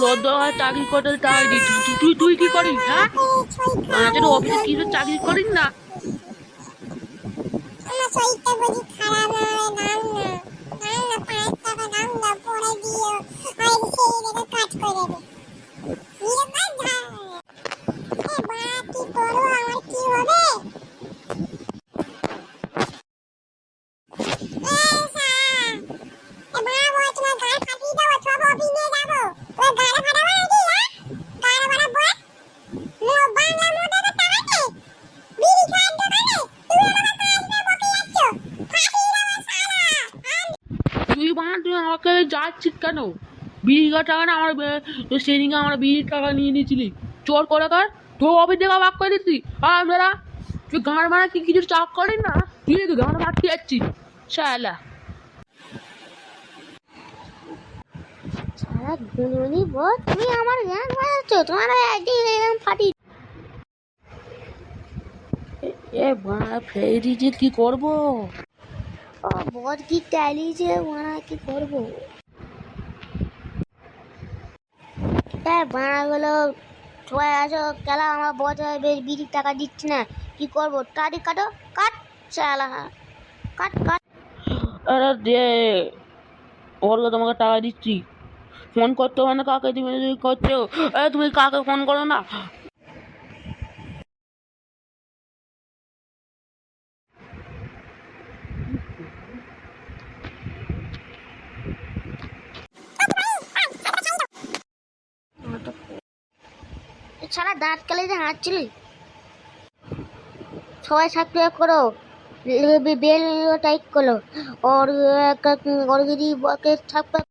লজ্জা চাকরি করতে টাকা দিই, তুই তুই কি করিস? হ্যাঁ, আমাদের অফিসে কিছু চাকরি করিস না? আমার শরীরটা বুঝি খারাপ নাম না নাম না 5 টাকা নাম না পরে দিও আর সেই রেখে কাজ করে দেবে কি করবো আমার কি হবে তুই আমাকে যাচ্ছিস কেন? বিড়ি টাকা না আমার সেদিনকে আমরা বিড়ির টাকা নিয়ে নিয়েছিলি, চোর করে কর তোর অফিস থেকে বাক করে দিচ্ছি। আর মেয়েরা তুই গাঁড় মারা কি কিছু চাপ করিস না? তুই গাঁড় মারতে যাচ্ছিস শালা। সারা গুনগুনি বল তুমি আমার জ্ঞান বাজাচ্ছ তোমার একদিন ফাটি এ বাড়া ফেলে দিয়েছিস, কি করবো? ও বদ কি চালিয়েছে মারা কি করবো বানাগুলো সবাই আসো খেলা আমার বছর বেশ বিড়ির টাকা দিচ্ছি না কি করবো তাড়ি কাটো কাট চালা কাট কাট আরে দে, ওর তোমাকে টাকা দিচ্ছি, ফোন করতে হবে না কাকে, তুমি করছো? তুমি কাকে ফোন করো না? সারা দাঁত কালে যে হাঁটছিলি সবাই সাবস্ক্রাইব করো বেল টাইপ করো और और यदि साबस्क्राइब